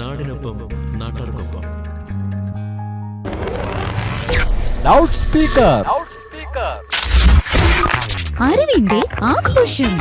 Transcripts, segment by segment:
നാടിനൊപ്പം നാട്ടാർക്കൊപ്പം. Loud speaker. അറിവിന്റെ ആഘോഷം.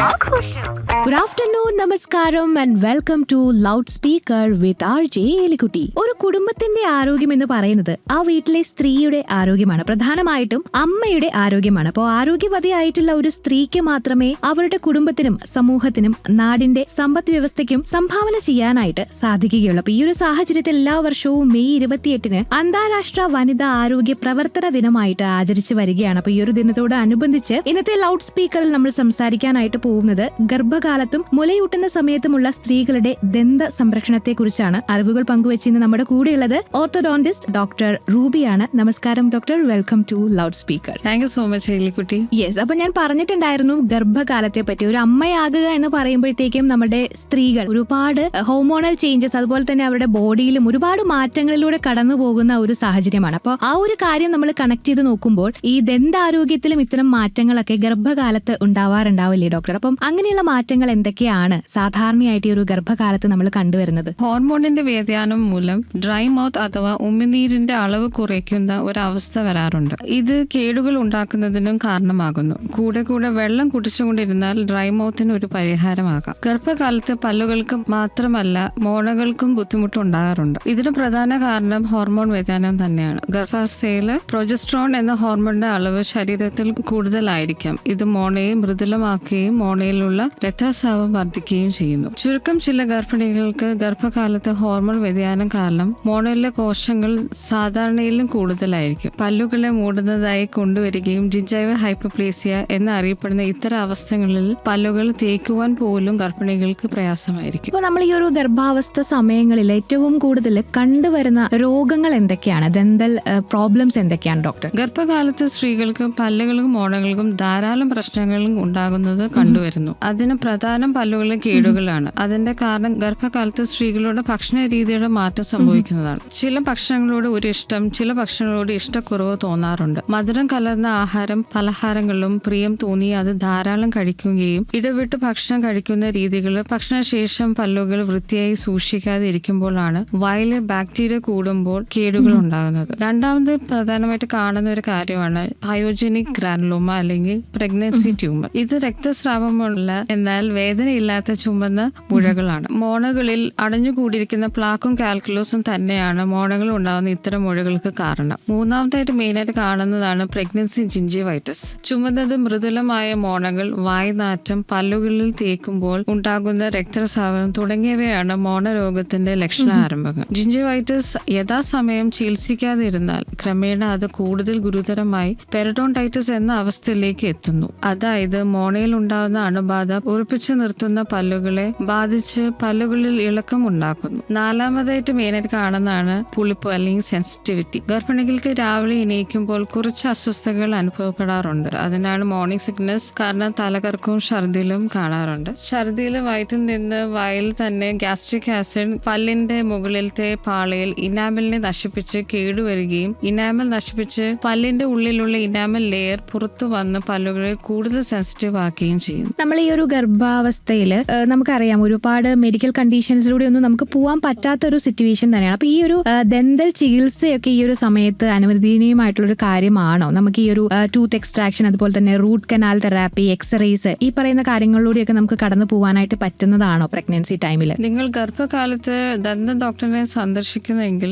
ഗുഡ് ആഫ്റ്റർനൂൺ, നമസ്കാരം and welcome to loud speaker with RJ Elikkutty. ഒരു കുടുംബത്തിന്റെ ആരോഗ്യം എന്ന് പറയുന്നത് ആ വീട്ടിലെ സ്ത്രീയുടെ ആരോഗ്യമാണ്, പ്രധാനമായിട്ടും അമ്മയുടെ ആരോഗ്യമാണ്. അപ്പോൾ ആരോഗ്യവതിയായിട്ടുള്ള ഒരു സ്ത്രീക്ക് മാത്രമേ അവരുടെ കുടുംബത്തിനും സമൂഹത്തിനും നാടിന്റെ സമ്പദ് വ്യവസ്ഥയ്ക്കും സംഭാവന ചെയ്യാനായിട്ട് സാധിക്കുകയുള്ളൂ. അപ്പൊ ഈ ഒരു സാഹചര്യത്തിൽ എല്ലാ വർഷവും മെയ് 28 അന്താരാഷ്ട്ര വനിതാ ആരോഗ്യ പ്രവർത്തന ദിനമായിട്ട് ആചരിച്ചു വരികയാണ്. അപ്പൊ ഈ ഒരു ദിനത്തോട് അനുബന്ധിച്ച് ഇന്നത്തെ ലൗഡ് സ്പീക്കറിൽ നമ്മൾ സംസാരിക്കാനായിട്ട് പോകുന്നത് ഗർഭകാലത്തും മുലയൂട്ടുന്ന സമയത്തുമുള്ള സ്ത്രീകളുടെ ദന്ത സംരക്ഷണത്തെ കുറിച്ചാണ്. അറിവുകൾ പങ്കുവെച്ചിന്ന് നമ്മുടെ കൂടെയുള്ളത് ഓർത്തോഡോണ്ടിസ്റ്റ് ഡോക്ടർ റൂബിയാണ്. നമസ്കാരം doctor, welcome to loud speaker. Thank you so much Elikutty. Yes, അപ്പൊ ഞാൻ പറഞ്ഞിട്ടുണ്ടായിരുന്നു ഗർഭകാലത്തെ പറ്റി. ഒരു അമ്മയാകുക എന്ന് പറയുമ്പോഴത്തേക്കും നമ്മുടെ സ്ത്രീകൾ ഒരുപാട് ഹോർമോണൽ ചേഞ്ചസ്, അതുപോലെ തന്നെ അവരുടെ ബോഡിയിലും ഒരുപാട് മാറ്റങ്ങളിലൂടെ കടന്നു പോകുന്ന ഒരു സാഹചര്യമാണ്. അപ്പോൾ ആ ഒരു കാര്യം നമ്മൾ കണക്ട് ചെയ്ത് നോക്കുമ്പോൾ ഈ ദന്താരോഗ്യത്തിലും ഇത്തരം മാറ്റങ്ങളൊക്കെ ഗർഭകാലത്ത് ഉണ്ടാവാറുണ്ടാവില്ലേ ഡോക്ടർ? അപ്പം അങ്ങനെയുള്ള മാറ്റങ്ങൾ എന്തൊക്കെയാണ് സാധാരണയായിട്ട് ഈ ഒരു ഗർഭകാലത്ത് നമ്മൾ കണ്ടുവരുന്നത്? ഹോർമോണിന്റെ വ്യതിയാനം മൂലം ഡ്രൈ മൗത്ത് അഥവാ ഉമിനീരിന്റെ അളവ് കുറയ്ക്കുന്ന ഒരവസ്ഥ വരാറുണ്ട്. ഇത് കേടുകൾ ഉണ്ടാക്കുന്നതിനും കാരണമാകുന്നു. കൂടെ കൂടെ വെള്ളം കുടിച്ചുകൊണ്ടിരുന്നാൽ ഡ്രൈ മൗത്തിന് ഒരു പരിഹാരമാകാം. ഗർഭകാലത്ത് പല്ലുകൾക്ക് മാത്രമല്ല മോണകൾക്കും ബുദ്ധിമുട്ടുണ്ടാകാറുണ്ട്. ഇതിന് പ്രധാന കാരണം ഹോർമോൺ വ്യതിയാനം തന്നെയാണ്. ഗർഭാവസ്ഥയിൽ പ്രൊജസ്ട്രോൺ എന്ന ഹോർമോണിന്റെ അളവ് ശരീരത്തിൽ കൂടുതലായിരിക്കാം. ഇത് മോണയെ മൃദുലമാക്കുകയും മോണയിലുള്ള രക്തസ്രാവം വർദ്ധിക്കുകയും ചെയ്യുന്നു. ചുരുക്കം ചില ഗർഭിണികൾക്ക് ഗർഭകാലത്ത് ഹോർമോൺ വ്യതിയാനം കാരണം മോണയിലെ കോശങ്ങൾ സാധാരണയിലും കൂടുതലായിരിക്കും. പല്ലുകളെ മൂടുന്നതായി കൊണ്ടുവരികയും ജിഞ്ചൈവൽ ഹൈപ്പോപ്ലേസിയ എന്നറിയപ്പെടുന്ന ഇത്തരം അവസ്ഥകളിൽ പല്ലുകൾ തേക്കുവാൻ പോലും ഗർഭിണികൾക്ക് പ്രയാസമായിരിക്കും. ഇപ്പോൾ നമ്മൾ ഈ ഒരു ഗർഭാവസ്ഥ സമയങ്ങളിൽ ഏറ്റവും കൂടുതൽ കണ്ടുവരുന്ന രോഗങ്ങൾ എന്തൊക്കെയാണ്? ദന്തൽ പ്രോബ്ലംസ് എന്തൊക്കെയാണ് ഡോക്ടർ? ഗർഭകാലത്ത് സ്ത്രീകൾക്ക് പല്ലുകൾക്കും മോണകൾക്കും ധാരാളം പ്രശ്നങ്ങളും ഉണ്ടാകുന്നത് കണ്ടുവരുന്നു. അതിന് പ്രധാനം പല്ലുകളിലെ കേടുകളാണ്. അതിന്റെ കാരണം ഗർഭകാലത്ത് സ്ത്രീകളുടെ ഭക്ഷണ രീതിയുടെ മാറ്റം സംഭവിക്കുന്നതാണ്. ചില ഭക്ഷണങ്ങളോട് ഒരു ഇഷ്ടം, ചില ഭക്ഷണങ്ങളോട് ഇഷ്ടക്കുറവ് തോന്നാറുണ്ട്. മധുരം കലർന്ന ആഹാരം, പലഹാരങ്ങളിലും പ്രിയം തോന്നി അത് ധാരാളം കഴിക്കുകയും ഇടവിട്ട് ഭക്ഷണം കഴിക്കുന്ന രീതികൾ, ഭക്ഷണശേഷം പല്ലുകൾ വൃത്തിയായി സൂക്ഷിക്കാതെ ഇരിക്കുമ്പോഴാണ് വായിലെ ബാക്ടീരിയ കൂടുമ്പോൾ കേടുകൾ ഉണ്ടാകുന്നത്. രണ്ടാമത് പ്രധാനമായിട്ട് കാണുന്ന ഒരു കാര്യമാണ് പയോജനിക് ഗ്രാനുലോമ അല്ലെങ്കിൽ പ്രഗ്നൻസി ട്യൂമർ. ഇത് രക്തസ്രാവമുള്ള എന്നാൽ വേദനയില്ലാത്ത ചുമന്ന മുഴകളാണ്. മോണകളിൽ അടഞ്ഞുകൂടിയിരിക്കുന്ന പ്ലാക്കും കാൽക്കുലോസും തന്നെയാണ് മോണകൾ ഉണ്ടാകുന്ന ഇത്തരം മുഴകൾക്ക് കാരണം. മൂന്നാമതായിട്ട് മെയിനായിട്ട് കാണുന്നതാണ് പ്രഗ്നൻസി ജിഞ്ചിവൈറ്റിസ്. ചുമന്നത് മൃദുലമായ മോണകൾ, വായ്നാറ്റം, പല്ലുകളിൽ തേക്കുമ്പോൾ ഉണ്ടാകുന്ന രക്തസ്രാവം തുടങ്ങിയവയാണ് മോണരോഗത്തിന്റെ ലക്ഷണ ആരംഭങ്ങൾ. ജിഞ്ചിവൈറ്റിസ് യഥാസമയം ചികിത്സിക്കാതിരുന്നാൽ ക്രമേണ അത് കൂടുതൽ ഗുരുതരമായി പെരിഡോണ്ടൈറ്റിസ് എന്ന അവസ്ഥയിലേക്ക് എത്തുന്നു. അതായത് മോണയിൽ ഉണ്ടാകുന്ന അണുബാധ ഉറപ്പിച്ചു നിർത്തുന്ന പല്ലുകളെ ബാധിച്ച് പല്ലുകളിൽ ഇളക്കം ഉണ്ടാക്കുന്നു. നാലാമതായിട്ട് മെയിനായിട്ട് കാണുന്നതാണ് പുളിപ്പ് അല്ലെങ്കിൽ സെൻസിറ്റിവിറ്റി. ഗർഭിണികൾക്ക് രാവിലെ എണീക്കുമ്പോൾ കുറച്ച് അസ്വസ്ഥതകൾ അനുഭവപ്പെടാറുണ്ട്. അതിനാണ് മോർണിംഗ് സിക്നസ്. കാരണം തലകറക്കവും ഛർദിലും കാണാറുണ്ട്. ഛർദിയിൽ വയറ്റിൽ നിന്ന് വായിൽ തന്നെ ഗ്യാസ്ട്രിക് ആസിഡ് പല്ലിന്റെ മുകളിലത്തെ പാളയിൽ ഇനാമലിനെ നശിപ്പിച്ച് കേടുവരികയും ഇനാമൽ നശിപ്പിച്ച് പല്ലിന്റെ ഉള്ളിലുള്ള ഇനാമൽ ലെയർ പുറത്തു വന്ന് പല്ലുകളെ കൂടുതൽ സെൻസിറ്റീവ് ആക്കുകയും ചെയ്യും. നമ്മൾ ഈ ഒരു ഗർഭാവസ്ഥയിൽ നമുക്കറിയാം ഒരുപാട് മെഡിക്കൽ കണ്ടീഷൻസിലൂടെ ഒന്നും നമുക്ക് പോകാൻ പറ്റാത്തൊരു സിറ്റുവേഷൻ തന്നെയാണ്. അപ്പൊ ഈ ഒരു ദന്തൽ ചികിത്സയൊക്കെ ഈ ഒരു സമയത്ത് അനുവദനീയമായിട്ടുള്ളൊരു കാര്യമാണോ? നമുക്ക് ഈ ഒരു ടൂത്ത് എക്സ്ട്രാക്ഷൻ, അതുപോലെ തന്നെ റൂട്ട് കനാൽ തെറാപ്പി, എക്സ്റേസ്, ഈ പറയുന്ന കാര്യങ്ങളിലൂടെയൊക്കെ നമുക്ക് കടന്നു പോകാനായിട്ട് പറ്റുന്നതാണോ പ്രഗ്നൻസി ടൈമിൽ? നിങ്ങൾ ഗർഭകാലത്ത് ദന്ത ഡോക്ടറിനെ സന്ദർശിക്കുന്നെങ്കിൽ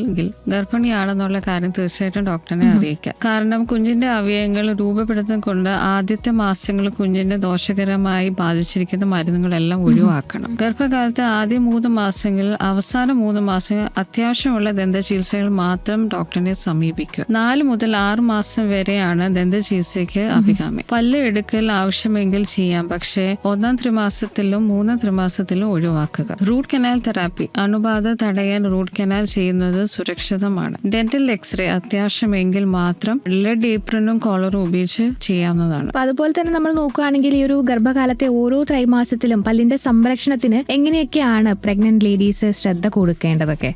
ഗർഭിണിയാണെന്നുള്ള കാര്യം തീർച്ചയായിട്ടും ഡോക്ടറിനെ അറിയിക്കുക. കാരണം കുഞ്ഞിന്റെ അവയവങ്ങൾ രൂപപ്പെടുത്തുന്നത് കൊണ്ട് ആദ്യത്തെ മാസങ്ങൾ കുഞ്ഞിനെ ദോഷകരമായി ബാധിച്ചിരിക്കുന്ന മരുന്നുകളെല്ലാം ഒഴിവാക്കണം. ഗർഭകാലത്ത് ആദ്യ 3 മാസങ്ങളിൽ, അവസാന 3 മാസങ്ങൾ അത്യാവശ്യമുള്ള ദന്ത ചികിത്സകൾ മാത്രം ഡോക്ടറിനെ സമീപിക്കുക. 4 മുതൽ 6 മാസം വരെയാണ് ദന്ത ചികിത്സയ്ക്ക് അഭികാമ്യം. പല്ല് എടുക്കൽ ആവശ്യമെങ്കിൽ ചെയ്യാം, പക്ഷേ 1ാം ത്രിമാസത്തിലും 3ാം ത്രിമാസത്തിലും ഒഴിവാക്കുക. റൂട്ട് കനാൽ തെറാപ്പി, അണുബാധ തടയാൻ റൂട്ട് കനാൽ ചെയ്യുന്നത് സുരക്ഷിതമാണ്. ഡെന്റൽ എക്സ്റേ അത്യാവശ്യമെങ്കിൽ മാത്രം ലെഡ് ഏപ്രിനും കോളറും ഉപയോഗിച്ച് ചെയ്യാവുന്നതാണ്. അതുപോലെ അതുപോലെ തന്നെ നമ്മൾ നോക്കുകയാണെങ്കിൽ ഈ ഒരു ഗർഭകാലത്തെ ഓരോ ത്രൈമാസത്തിലും പല്ലിന്റെ സംരക്ഷണത്തിന് എങ്ങനെയൊക്കെയാണ് പ്രഗ്നന്റ് ലേഡീസ് ശ്രദ്ധ കൊടുക്കേണ്ടതൊക്കെ?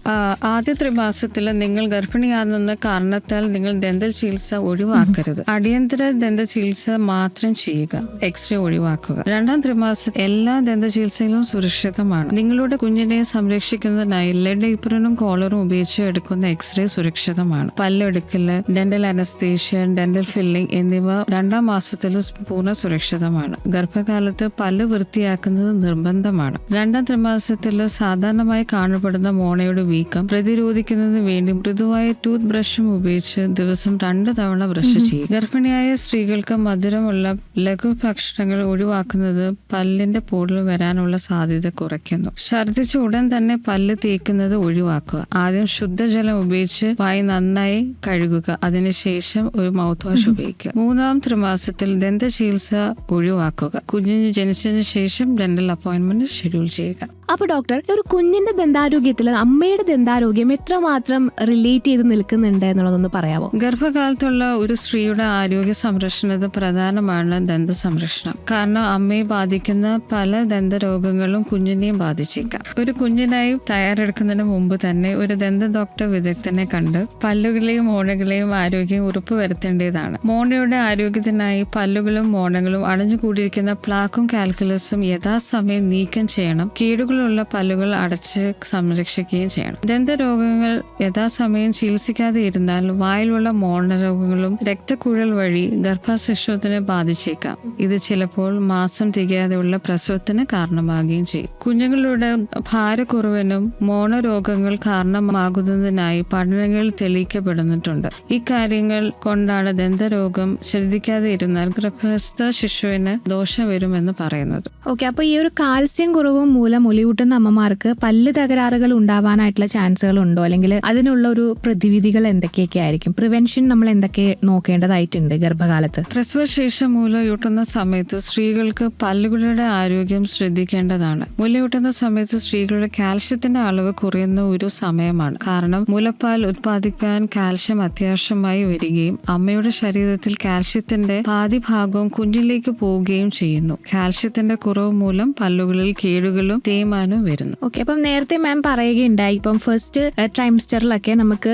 ആദ്യ ത്രിമാസത്തിൽ നിങ്ങൾ ഗർഭിണിയാകുന്ന കാരണത്താൽ നിങ്ങൾ ദന്ത ചികിത്സ ഒഴിവാക്കരുത്. അടിയന്തര ദന്ത ചികിത്സ മാത്രം ചെയ്യുക, എക്സ്റേ ഒഴിവാക്കുക. രണ്ടാം ത്രിമാസത്തിൽ എല്ലാ ദന്ത ചികിത്സകളും സുരക്ഷിതമാണ്. നിങ്ങളുടെ കുഞ്ഞിനെ സംരക്ഷിക്കുന്നതിനായി ലെഡ് ഏപ്രനും കോളറും ഉപയോഗിച്ച് എടുക്കുന്ന എക്സ്റേ സുരക്ഷിതമാണ്. പല്ലെടുക്കല്, ഡെന്റൽ അനസ്തേഷ്യ, ഡെന്റൽ ഫില്ലിംഗ് എന്നിവ രണ്ടാം മാസത്തിൽ പൂർണ്ണ സുരക്ഷിതമാണ്. ഗർഭകാലത്ത് പല്ല് വൃത്തിയാക്കുന്നത് നിർബന്ധമാണ്. രണ്ടാം ത്രിമാസത്തിൽ സാധാരണമായി കാണപ്പെടുന്ന മോണയുടെ വീക്കം പ്രതിരോധിക്കുന്നതിന് വേണ്ടി മൃദുവായ ടൂത്ത് ബ്രഷും ഉപയോഗിച്ച് ദിവസം 2 തവണ ബ്രഷ് ചെയ്യും. ഗർഭിണിയായ സ്ത്രീകൾക്ക് മധുരമുള്ള ലഘു ഭക്ഷണങ്ങൾ ഒഴിവാക്കുന്നത് പല്ലിന്റെ പോടിൽ വരാനുള്ള സാധ്യത കുറയ്ക്കുന്നു. ഛർദ്ദിച്ച ഉടൻ തന്നെ പല്ല് തേക്കുന്നത് ഒഴിവാക്കുക. ആദ്യം ശുദ്ധജലം ഉപയോഗിച്ച് വായി നന്നായി കഴുകുക, അതിനുശേഷം ഒരു മൗത്ത് വാഷ് ഉപയോഗിക്കുക. 3-ാം ത്രിമാസത്തിൽ ദന്ത ചികിത്സ ഒഴിവാക്കുക. കുഞ്ഞിന് ജനിച്ചതിന് ശേഷം ഡെന്റൽ അപ്പോയിന്റ്മെന്റ് ഷെഡ്യൂൾ ചെയ്യുക. അപ്പൊ ഡോക്ടർ, ഒരു കുഞ്ഞിന്റെ ദന്താരോഗ്യത്തിൽ അമ്മയുടെ ദന്താരോഗ്യം എത്രമാത്രം റിലേറ്റ് ചെയ്ത് നിൽക്കുന്നുണ്ട് എന്നുള്ളതൊന്ന് പറയാമോ? ഗർഭകാലത്തുള്ള ഒരു സ്ത്രീയുടെ ആരോഗ്യ സംരക്ഷണത്തിൽ പ്രധാനമാണ് ദന്ത സംരക്ഷണം. കാരണം അമ്മയെ ബാധിക്കുന്ന പല ദന്തരോഗങ്ങളും കുഞ്ഞിനെയും ബാധിച്ചേക്കാം. ഒരു കുഞ്ഞിനായി തയ്യാറെടുക്കുന്നതിന് മുമ്പ് തന്നെ ഒരു ദന്ത ഡോക്ടർ വിദഗ്ധനെ കണ്ട് പല്ലുകളെയും മോണകളെയും ആരോഗ്യം ഉറപ്പുവരുത്തേണ്ടതാണ്. മോണയുടെ ആരോഗ്യത്തിനായി പല്ലുകളും മോണകളും അടഞ്ഞുകൂടിയിരിക്കുന്ന പ്ലാക്കും കാൽക്കുലസും യഥാസമയം നീക്കം ചെയ്യണം. കേടുകളുള്ള പല്ലുകൾ അടച്ച് സംരക്ഷിക്കുകയും ചെയ്യണം. ദന്തരോഗങ്ങൾ യഥാസമയം ചികിത്സിക്കാതെ ഇരുന്നാൽ വായിലുള്ള മോണരോഗങ്ങളും രക്തക്കുഴൽ വഴി ഗർഭാശിശുവിനെ ബാധിച്ചേക്കാം. ഇത് ചിലപ്പോൾ മാസം തികയാതെയുള്ള പ്രസവത്തിന് കാരണമാകുകയും ചെയ്യും. കുഞ്ഞുങ്ങളുടെ ഭാരക്കുറവിനും മോണരോഗങ്ങൾ കാരണമാകുന്നതിനായി പഠനങ്ങൾ തെളിയിക്കപ്പെടുന്നിട്ടുണ്ട്. ഇക്കാര്യങ്ങൾ കൊണ്ടാണ് ദന്തരോഗം ശ്രദ്ധിക്കാതെ ഇരുന്നാൽ ഗർഭസ്ഥ ശിശുവിന് ദോഷം വരുമെന്ന് പറയുന്നത്. ഓക്കെ, അപ്പൊ ഈ ഒരു കാൽസ്യം കുറവും മൂലം ഒലിയൂട്ടുന്ന അമ്മമാർക്ക് പല്ല് തകരാറുകൾ ഉണ്ടാവാനായിട്ടുള്ള ചാൻസുകൾ ഉണ്ടോ? അല്ലെങ്കിൽ അതിനുള്ള ഒരു പ്രതിവിധികൾ എന്തൊക്കെയൊക്കെ ആയിരിക്കും? പ്രിവെൻഷൻ നമ്മൾ എന്തൊക്കെ നോക്കേണ്ടതായിട്ടുണ്ട് ഗർഭകാലത്ത്? പ്രസവശേഷം മുലയൂട്ടുന്ന സമയത്ത് സ്ത്രീകൾക്ക് പല്ലുകളുടെ ആരോഗ്യം ശ്രദ്ധിക്കേണ്ടതാണ്. മുലയൂട്ടുന്ന സമയത്ത് സ്ത്രീകളുടെ കാൽഷ്യത്തിന്റെ അളവ് കുറയുന്ന ഒരു സമയമാണ്. കാരണം മുലപ്പാൽ ഉത്പാദിപ്പിക്കാൻ കാൽഷ്യം അത്യാവശ്യമായി വരികയും അമ്മയുടെ ശരീരത്തിൽ കാൽഷ്യത്തിന്റെ പാതി ഭാഗവും കുഞ്ഞിലേക്ക് പോവുകയും ചെയ്യുന്നു. കാൽഷ്യത്തിന്റെ കുറവ് മൂലം പല്ലുകളിൽ കേടുകളും തേയ്മാനവും വരുന്നു. ഓക്കെ, അപ്പം നേരത്തെ മാം പറയുകയുണ്ടായി, ഇപ്പം ഫസ്റ്റ് ട്രൈംസ്റ്ററിലൊക്കെ നമുക്ക്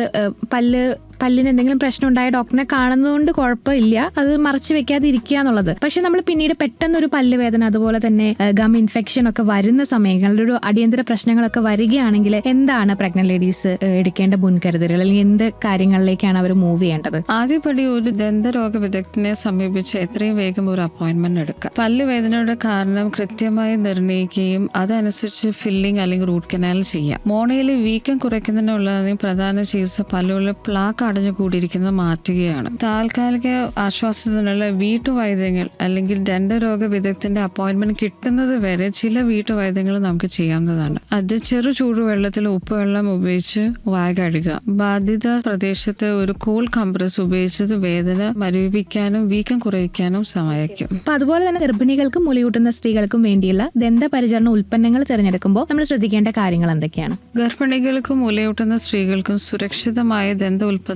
പല്ലിന് എന്തെങ്കിലും പ്രശ്നം ഉണ്ടായ ഡോക്ടറിനെ കാണുന്നതുകൊണ്ട് കുഴപ്പമില്ല, അത് മറച്ചു വെക്കാതെ ഇരിക്കുക എന്നുള്ളത്. പക്ഷെ നമ്മൾ പിന്നീട് പെട്ടെന്നൊരു പല്ല് വേദന, അതുപോലെ തന്നെ ഗം ഇൻഫെക്ഷൻ ഒക്കെ വരുന്ന സമയങ്ങളിൽ ഒരു അടിയന്തര പ്രശ്നങ്ങളൊക്കെ വരികയാണെങ്കിൽ എന്താണ് പ്രഗ്നന്റ് ലേഡീസ് എടുക്കേണ്ട മുൻകരുതലുകൾ, അല്ലെങ്കിൽ എന്ത് കാര്യങ്ങളിലേക്കാണ് അവർ മൂവ് ചെയ്യേണ്ടത്? ആദ്യപടി ഒരു ദന്തരോഗ വിദഗ്ധനെ സമീപിച്ച് എത്രയും വേഗം ഒരു അപ്പോയിന്റ്മെന്റ് എടുക്കുക. പല്ല് വേദനയുടെ കാരണം കൃത്യമായി നിർണ്ണയിക്കുകയും അതനുസരിച്ച് ഫില്ലിംഗ് അല്ലെങ്കിൽ റൂട്ട് കനാൽ ചെയ്യാം. മോണയിലെ വീക്കം കുറയ്ക്കുന്നതിനുള്ള പ്രധാന ചികിത്സ പല്ലുകളിലെ പ്ലാക്ക് അടഞ്ഞുകൂടിയിരിക്കുന്നത് മാറ്റുകയാണ്. താൽക്കാലിക ആശ്വാസത്തിനുള്ള വീട്ടുവൈദ്യങ്ങൾ അല്ലെങ്കിൽ ദന്തരോഗ വിദഗ്ധന്റെ അപ്പോയിന്റ്മെന്റ് കിട്ടുന്നത് വരെ ചില വീട്ടുവൈദ്യങ്ങൾ നമുക്ക് ചെയ്യാവുന്നതാണ്. അത് ചെറു ചൂടുവെള്ളത്തിൽ ഉപ്പുവെള്ളം ഉപയോഗിച്ച് വായ കഴുകുക. ബാധിത പ്രദേശത്ത് ഒരു കൂൾ കംപ്രസ് ഉപയോഗിച്ചത് വേദന മരവിപ്പിക്കാനും വീക്കം കുറയ്ക്കാനും സഹായിക്കും. അപ്പൊ അതുപോലെ തന്നെ ഗർഭിണികൾക്കും മുലയൂട്ടുന്ന സ്ത്രീകൾക്കും വേണ്ടിയുള്ള ദന്തപരിചരണ ഉൽപ്പന്നങ്ങൾ തിരഞ്ഞെടുക്കുമ്പോൾ നമ്മൾ ശ്രദ്ധിക്കേണ്ട കാര്യങ്ങൾ എന്തൊക്കെയാണ്? ഗർഭിണികൾക്കും മുലയൂട്ടുന്ന സ്ത്രീകൾക്കും സുരക്ഷിതമായ ദന്ത ഉൽപ്പന്നങ്ങൾ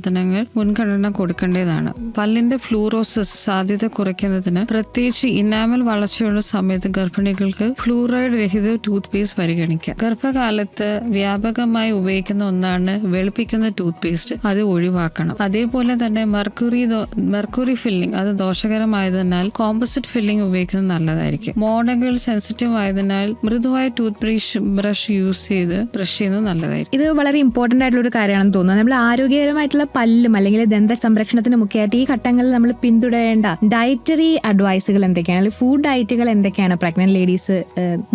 മുൻഗണന കൊടുക്കേണ്ടതാണ്. പല്ലിന്റെ ഫ്ലൂറോസിസ് സാധ്യത കുറയ്ക്കുന്നതിന് പ്രത്യേകിച്ച് ഇനാമൽ വളർച്ചയുള്ള സമയത്ത് ഗർഭിണികൾക്ക് ഫ്ലൂറൈഡ് രഹിത ടൂത്ത് പേസ്റ്റ് പരിഗണിക്കാം. ഗർഭകാലത്ത് വ്യാപകമായി ഉപയോഗിക്കുന്ന ഒന്നാണ് വെളുപ്പിക്കുന്ന ടൂത്ത് പേസ്റ്റ്, അത് ഒഴിവാക്കണം. അതേപോലെ തന്നെ മെർക്കുറി ഫില്ലിംഗ് അത് ദോഷകരമായതിനാൽ കോമ്പോസിറ്റ് ഫില്ലിംഗ് ഉപയോഗിക്കുന്നത് നല്ലതായിരിക്കും. മോണകൾ സെൻസിറ്റീവ് ആയതിനാൽ മൃദുവായ ടൂത്ത് ബ്രഷ് യൂസ് ചെയ്ത് ബ്രഷ് ചെയ്യുന്നത് നല്ലതായിരിക്കും. ഇത് വളരെ ഇമ്പോർട്ടന്റ് ആയിട്ടുള്ള ഒരു കാര്യമാണെന്ന് തോന്നുന്നു. നമ്മൾ ആരോഗ്യകരമായിട്ടുള്ള പല്ലും അല്ലെങ്കിൽ ദന്ത സംരക്ഷണത്തിന് മുഖ്യമായിട്ട് ഈ ഘട്ടങ്ങളിൽ നമ്മൾ പിന്തുടരേണ്ട ഡയറ്ററി അഡ്വൈസുകൾ എന്തൊക്കെയാണ്, അല്ലെങ്കിൽ ഫുഡ് ഡയറ്റുകൾ എന്തൊക്കെയാണ് പ്രഗ്നന്റ് ലേഡീസ്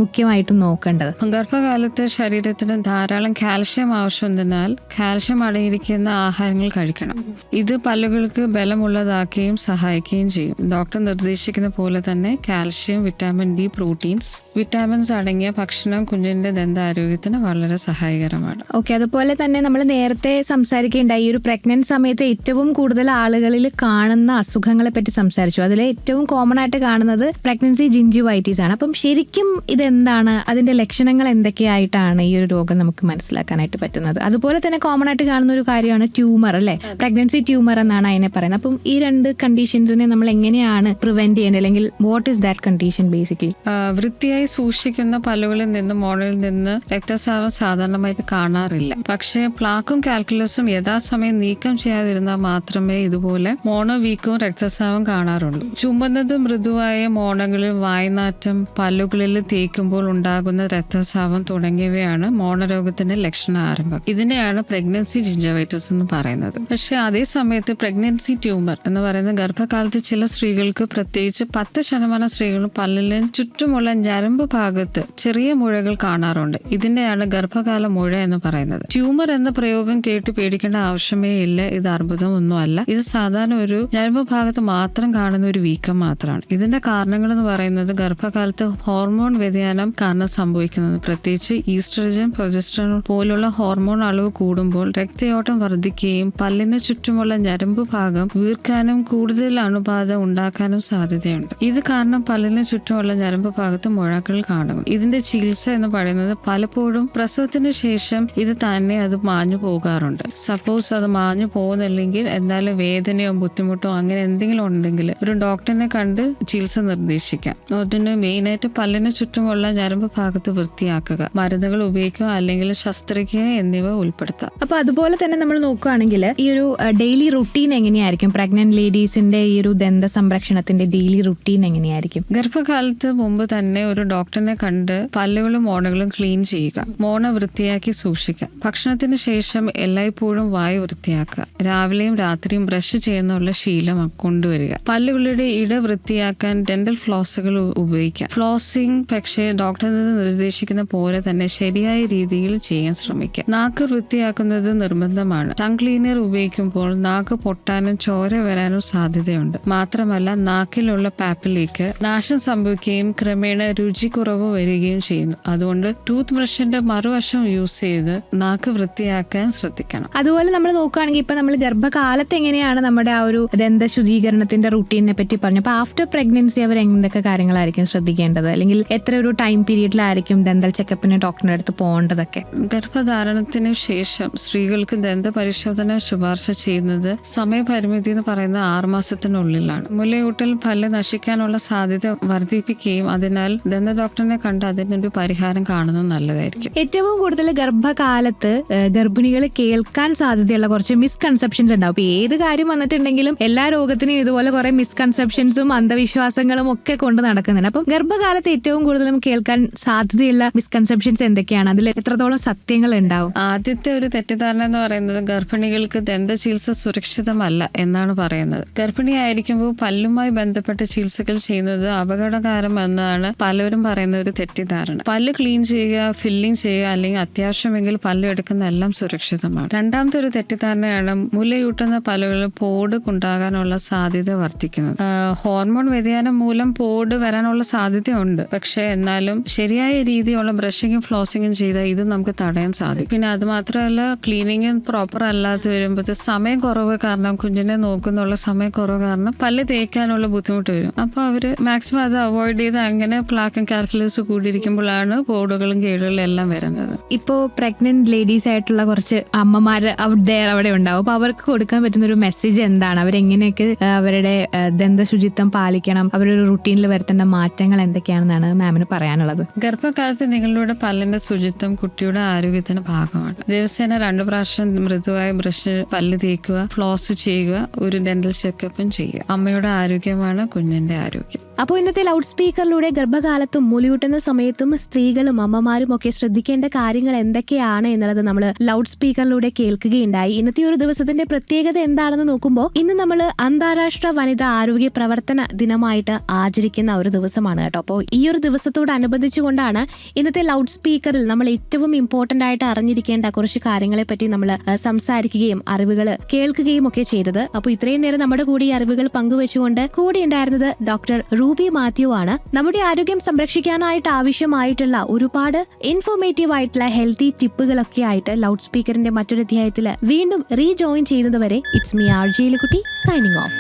മുഖ്യമായിട്ടും നോക്കേണ്ടത്? ഗർഭകാലത്ത് ശരീരത്തിന് ധാരാളം കാൽഷ്യം ആവശ്യമുള്ളതിനാൽ കാൽഷ്യം അടങ്ങിയിരിക്കുന്ന ആഹാരങ്ങൾ കഴിക്കണം. ഇത് പല്ലുകൾക്ക് ബലമുള്ളതാക്കുകയും സഹായിക്കുകയും ചെയ്യും. ഡോക്ടർ നിർദ്ദേശിക്കുന്ന പോലെ തന്നെ calcium, vitamin D, proteins, vitamins അടങ്ങിയ ഭക്ഷണം കുഞ്ഞിന്റെ ദന്താരോഗ്യത്തിന് വളരെ സഹായകരമാണ്. ഓക്കെ, അതുപോലെ തന്നെ നമ്മൾ നേരത്തെ സംസാരിക്കേണ്ടായി ഈ ഒരു പ്രഗ്നന്റ് സമയത്ത് ഏറ്റവും കൂടുതൽ ആളുകളിൽ കാണുന്ന അസുഖങ്ങളെ പറ്റി സംസാരിച്ചു. അതിൽ ഏറ്റവും കോമൺ ആയിട്ട് കാണുന്നത് പ്രഗ്നൻസി ജിഞ്ചിവൈറ്റിസ് ആണ്. അപ്പം ശരിക്കും ഇതെന്താണ്, അതിന്റെ ലക്ഷണങ്ങൾ എന്തൊക്കെയായിട്ടാണ് ഈ ഒരു രോഗം നമുക്ക് മനസ്സിലാക്കാനായിട്ട് പറ്റുന്നത്? അതുപോലെ തന്നെ കോമൺ ആയിട്ട് കാണുന്ന ഒരു കാര്യമാണ് ട്യൂമർ, അല്ലെ? പ്രഗ്നൻസി ട്യൂമർ എന്നാണ് അതിനെ പറയുന്നത്. അപ്പം ഈ രണ്ട് കണ്ടീഷൻസിനെ നമ്മൾ എങ്ങനെയാണ് പ്രിവെന്റ് ചെയ്യേണ്ടത്, അല്ലെങ്കിൽ what is that condition basically? വൃത്തിയായി സൂക്ഷിക്കുന്ന പല്ലുകളിൽ നിന്ന് മോണയിൽ നിന്ന് രക്തസ്രാവം സാധാരണമായിട്ട് കാണാറില്ല. പക്ഷേ പ്ലാക്കും കാൽക്കുലസും യഥാസമയം നീക്കം ചെയ്യാതിരുന്നാൽ മാത്രമേ ഇതുപോലെ മോണോ വീക്കവും രക്തസ്രാവം കാണാറുള്ളൂ. ചുമന്നതും മൃദുവായ മോണകളിൽ വായ്നാറ്റം, പല്ലുകളിൽ തേക്കുമ്പോൾ ഉണ്ടാകുന്ന രക്തസ്രാവം തുടങ്ങിയവയാണ് മോണരോഗത്തിന്റെ ലക്ഷണ ആരംഭം. ഇതിനെയാണ് പ്രഗ്നൻസി ജിഞ്ചവൈറ്റിസ് എന്ന് പറയുന്നത്. പക്ഷെ അതേ സമയത്ത് പ്രഗ്നൻസി ട്യൂമർ എന്ന് പറയുന്നത് ഗർഭകാലത്ത് ചില സ്ത്രീകൾക്ക്, പ്രത്യേകിച്ച് 10% സ്ത്രീകളും പല്ലിന് ചുറ്റുമുള്ള ഞരമ്പ് ഭാഗത്ത് ചെറിയ മുഴകൾ കാണാറുണ്ട്. ഇതിനെയാണ് ഗർഭകാല മുഴ എന്ന് പറയുന്നത്. ട്യൂമർ എന്ന പ്രയോഗം കേട്ട് പേടിക്കേണ്ട ആവശ്യമേ ഇല്ല. ഇത് അർബുദം ഒന്നും അല്ല. ഇത് സാധാരണ ഒരു ഞരമ്പ് ഭാഗത്ത് മാത്രം കാണുന്ന ഒരു വീക്കം മാത്രമാണ്. ഇതിന്റെ കാരണങ്ങൾ എന്ന് പറയുന്നത് ഗർഭകാലത്ത് ഹോർമോൺ വ്യതിയാനം കാരണം സംഭവിക്കുന്നത്. പ്രത്യേകിച്ച് ഈസ്ട്രജൻ, പ്രൊജസ്ട്രോൺ പോലുള്ള ഹോർമോൺ അളവ് കൂടുമ്പോൾ രക്തയോട്ടം വർദ്ധിക്കുകയും പല്ലിന് ചുറ്റുമുള്ള ഞരമ്പ് ഭാഗം വീർക്കാനും കൂടുതൽ അണുബാധ ഉണ്ടാക്കാനും സാധ്യതയുണ്ട്. ഇത് കാരണം പല്ലിന് ചുറ്റുമുള്ള ഞരമ്പ് ഭാഗത്ത് മുഴകൾ കാണും. ഇതിന്റെ ചികിത്സ എന്ന് പറയുന്നത് പലപ്പോഴും പ്രസവത്തിന് ശേഷം ഇത് തന്നെ അത് മാഞ്ഞു പോകാറുണ്ട്. സപ്പോസ് അത് മാഞ്ഞു പോകുന്നില്ലെങ്കിൽ, എന്നാലും വേദനയോ ബുദ്ധിമുട്ടോ അങ്ങനെ എന്തെങ്കിലും ഉണ്ടെങ്കിൽ ഒരു ഡോക്ടറിനെ കണ്ട് ചികിത്സ നിർദ്ദേശിക്കാം. അതിന് മെയിനായിട്ട് പല്ലിന് ചുറ്റുമുള്ള ഞരമ്പ് ഭാഗത്ത് വൃത്തിയാക്കുക, മരുന്നുകൾ ഉപയോഗിക്കുക, അല്ലെങ്കിൽ ശസ്ത്രക്രിയ എന്നിവ ഉൾപ്പെടുത്താം. അപ്പൊ അതുപോലെ തന്നെ നമ്മൾ നോക്കുകയാണെങ്കിൽ ഈ ഒരു ഡെയിലി റുട്ടീൻ എങ്ങനെയായിരിക്കും? പ്രഗ്നന്റ് ലേഡീസിന്റെ ഈ ഒരു ദന്ത സംരക്ഷണത്തിന്റെ ഡെയിലി റുട്ടീൻ എങ്ങനെയായിരിക്കും? ഗർഭകാലത്ത് മുമ്പ് തന്നെ ഒരു ഡോക്ടറിനെ കണ്ട് പല്ലുകളും മോണകളും ക്ലീൻ ചെയ്യുക, മോണ വൃത്തിയാക്കി സൂക്ഷിക്കുക. ഭക്ഷണത്തിന് ശേഷം എല്ലായ്പ്പോഴും വായു വൃത്തിയാക്കുക. രാവിലെയും രാത്രിയും ബ്രഷ് ചെയ്യുന്നുള്ള ശീലം കൊണ്ടുവരിക. പല്ലുകളുടെ ഇട വൃത്തിയാക്കാൻ ഡെന്റൽ ഫ്ലോസുകൾ ഉപയോഗിക്കാം. ഫ്ലോസിംഗ് പക്ഷേ ഡോക്ടറിൽ നിന്ന് നിർദ്ദേശിക്കുന്ന പോലെ തന്നെ ശരിയായ രീതിയിൽ ചെയ്യാൻ ശ്രമിക്കുക. നാക്ക് വൃത്തിയാക്കുന്നത് നിർബന്ധമാണ്. ടങ് ക്ലീനർ ഉപയോഗിക്കുമ്പോൾ നാക്ക് പൊട്ടാനും ചോര വരാനും സാധ്യതയുണ്ട്. മാത്രമല്ല നാക്കിലുള്ള പാപ്പിലേക്ക് നാശം സംഭവിക്കുകയും ക്രമേണ രുചിക്കുറവ് വരികയും ചെയ്യുന്നു. അതുകൊണ്ട് ടൂത്ത് ബ്രഷിന്റെ മറുവശം യൂസ് ചെയ്ത് നാക്ക് വൃത്തിയാക്കാൻ ശ്രദ്ധിക്കണം. അതുപോലെ നമ്മൾ നോക്കുകയാണെങ്കിൽ ഇപ്പൊ നമ്മൾ ഗർഭകാലത്ത് എങ്ങനെയാണ് നമ്മുടെ ആ ഒരു ദന്ത ശുചീകരണത്തിന്റെ റുട്ടീനെ പറ്റി പറഞ്ഞു. അപ്പൊ ആഫ്റ്റർ പ്രഗ്നൻസി അവർ എന്തൊക്കെ കാര്യങ്ങളായിരിക്കും ശ്രദ്ധിക്കേണ്ടത്, അല്ലെങ്കിൽ എത്ര ഒരു ടൈം പീരീഡിലായിരിക്കും ഡെന്റൽ ചെക്കപ്പിന് ഡോക്ടറിന്റെ അടുത്ത് പോകേണ്ടതൊക്കെ? ഗർഭധാരണത്തിന് ശേഷം സ്ത്രീകൾക്ക് ദന്ത പരിശോധന ശുപാർശ ചെയ്യുന്നത് സമയപരിമിതി എന്ന് പറയുന്ന 6 മാസത്തിനുള്ളിലാണ്. മുലയൂട്ടൽ പല്ല് നശിക്കാനുള്ള സാധ്യത വർദ്ധിപ്പിക്കുകയും അതിനാൽ ദന്ത ഡോക്ടറിനെ കണ്ട് അതിനൊരു പരിഹാരം കാണുന്നത് നല്ലതായിരിക്കും. ഏറ്റവും കൂടുതൽ ഗർഭകാലത്ത് ഗർഭിണികൾ കേൾക്കാൻ സാധ്യതയുള്ള കുറച്ച് മിസ്കൺസെപ്ഷൻസ് ഉണ്ടാവും. ഇപ്പൊ ഏത് കാര്യം വന്നിട്ടുണ്ടെങ്കിലും എല്ലാ രോഗത്തിനും ഇതുപോലെ കുറെ മിസ്കൺസെപ്ഷൻസും അന്ധവിശ്വാസങ്ങളും ഒക്കെ കൊണ്ട് നടക്കുന്നുണ്ട്. അപ്പം ഗർഭകാലത്ത് ഏറ്റവും കൂടുതലും കേൾക്കാൻ സാധ്യതയുള്ള മിസ്കൺസെപ്ഷൻസ് എന്തൊക്കെയാണ്? അതിൽ എത്രത്തോളം സത്യങ്ങൾ ഉണ്ടാവും? ആദ്യത്തെ ഒരു തെറ്റിദ്ധാരണ എന്ന് പറയുന്നത് ഗർഭിണികൾക്ക് ദന്ത ചികിത്സ സുരക്ഷിതമല്ല എന്നാണ് പറയുന്നത്. ഗർഭിണിയായിരിക്കുമ്പോൾ പല്ലുമായി ബന്ധപ്പെട്ട ചികിത്സകൾ ചെയ്യുന്നത് അപകടകരമെന്നാണ് പലരും പറയുന്ന ഒരു തെറ്റിദ്ധാരണ. പല്ല് ക്ലീൻ ചെയ്യുക, ഫില്ലിംഗ് ചെയ്യുക, അല്ലെങ്കിൽ അത്യാവശ്യമെങ്കിൽ പല്ല് എടുക്കുന്ന എല്ലാം സുരക്ഷിതമാണ്. രണ്ടാമത്തെ ഒരു തെറ്റിദ്ധാരണയാണ് മുലയൂട്ടുന്ന പല്ലുകളിൽ പോട് ഉണ്ടാകാനുള്ള സാധ്യത വർദ്ധിക്കുന്നത്. ഹോർമോൺ വ്യതിയാനം മൂലം പോട് വരാനുള്ള സാധ്യതയുണ്ട്. പക്ഷെ എന്നാലും ശരിയായ രീതിയിലുള്ള ബ്രഷിങ്ങും ഫ്ലോസിങ്ങും ചെയ്താൽ ഇത് നമുക്ക് തടയാൻ സാധിക്കും. പിന്നെ അത് മാത്രമല്ല, ക്ലീനിങ്ങും പ്രോപ്പർ അല്ലാതെ വരുമ്പോൾ സമയം കുറവ് കാരണം, കുഞ്ഞിനെ നോക്കുന്നുള്ള സമയം കുറവ് കാരണം പല്ല് തേക്കാനുള്ള ബുദ്ധിമുട്ട് വരും. അപ്പൊ അവര് മാക്സിമം അത് അവോയ്ഡ് ചെയ്ത് അങ്ങനെ പ്ലാക്കും കാൽക്കുലസ് കൂടിയിരിക്കുമ്പോഴാണ് പോടുകളും കേടുകളും എല്ലാം വരുന്നത്. ഇപ്പോ പ്രഗ്നന്റ് ലേഡീസ് ആയിട്ടുള്ള കുറച്ച് അമ്മമാര് അവിടെ ഉണ്ടാവും. അപ്പൊ അവർക്ക് കൊടുക്കാൻ പറ്റുന്ന ഒരു മെസ്സേജ് എന്താണ്? അവരെങ്ങനെയൊക്കെ അവരുടെ ദന്ത ശുചിത്വം പാലിക്കണം, അവരുടെ റുട്ടീനിൽ വരുത്തേണ്ട മാറ്റങ്ങൾ എന്തൊക്കെയാണെന്നാണ് മാമിന് പറയാനുള്ളത്? ഗർഭകാലത്ത് നിങ്ങളുടെ പല്ലിന്റെ ശുചിത്വം കുട്ടിയുടെ ആരോഗ്യത്തിന്റെ ഭാഗമാണ്. ദിവസേന 2 പ്രാവശ്യം മൃദുവായ ബ്രഷ് പല്ല് തേക്കുക, ഫ്ലോസ് ചെയ്യുക, ഒരു ഡെന്റൽ ചെക്കപ്പും ചെയ്യുക. അമ്മയുടെ ആരോഗ്യമാണ് കുഞ്ഞിന്റെ ആരോഗ്യം. അപ്പോൾ ഇന്നത്തെ ലൗഡ് സ്പീക്കറിലൂടെ ഗർഭകാലത്തും മുലയൂട്ടുന്ന സമയത്തും സ്ത്രീകളും അമ്മമാരും ഒക്കെ ശ്രദ്ധിക്കേണ്ട കാര്യങ്ങൾ എന്തൊക്കെയാണ് എന്നുള്ളത് നമ്മൾ ലൗഡ് സ്പീക്കറിലൂടെ കേൾക്കുകയുണ്ടായി. ഇന്നത്തെ ഒരു ദിവസത്തിന്റെ പ്രത്യേകത എന്താണെന്ന് നോക്കുമ്പോൾ ഇന്ന് നമ്മൾ അന്താരാഷ്ട്ര വനിതാ ആരോഗ്യ പ്രവർത്തന ദിനമായിട്ട് ആചരിക്കുന്ന ഒരു ദിവസമാണ് കേട്ടോ. അപ്പോൾ ഈ ഒരു ദിവസത്തോടനുബന്ധിച്ചുകൊണ്ടാണ് ഇന്നത്തെ ലൗഡ് സ്പീക്കറിൽ നമ്മൾ ഏറ്റവും ഇമ്പോർട്ടന്റ് ആയിട്ട് അറിഞ്ഞിരിക്കേണ്ട കുറച്ച് കാര്യങ്ങളെ പറ്റി നമ്മൾ സംസാരിക്കുകയും അറിവുകൾ കേൾക്കുകയും ഒക്കെ ചെയ്തത്. അപ്പോൾ ഇത്രയും നേരം നമ്മുടെ കൂടെ ഈ അറിവുകൾ പങ്കുവെച്ചുകൊണ്ട് കൂടെ ഉണ്ടായിരുന്നത് ഡോക്ടർ റൂബി മാത്യു ആണ്. നമ്മുടെ ആരോഗ്യം സംരക്ഷിക്കാനായിട്ട് ആവശ്യമായിട്ടുള്ള ഒരുപാട് ഇൻഫോർമേറ്റീവ് ആയിട്ടുള്ള ഹെൽത്തി ടിപ്പുകളൊക്കെ ആയിട്ട് ലൗഡ് സ്പീക്കറിന്റെ മറ്റൊരു അധ്യായത്തിൽ വീണ്ടും റീജോയിൻ ചെയ്യുന്നതുവരെ it's me R J Elikutty signing off.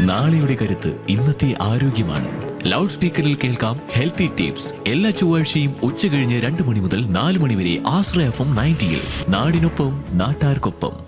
നാളെയുടെ കരുത്ത് ഇന്നത്തെ ആരോഗ്യമാണ്. ലൗഡ് സ്പീക്കറിൽ കേൾക്കാം ഹെൽത്തി ടിപ്സ് എല്ലാ ചൊവ്വാഴ്ചയും ഉച്ചകഴിഞ്ഞ് 2 മണി മുതൽ 4 മണി വരെ ആശ്രയ FM 90. നാടിനൊപ്പം നാട്ടാർക്കൊപ്പം.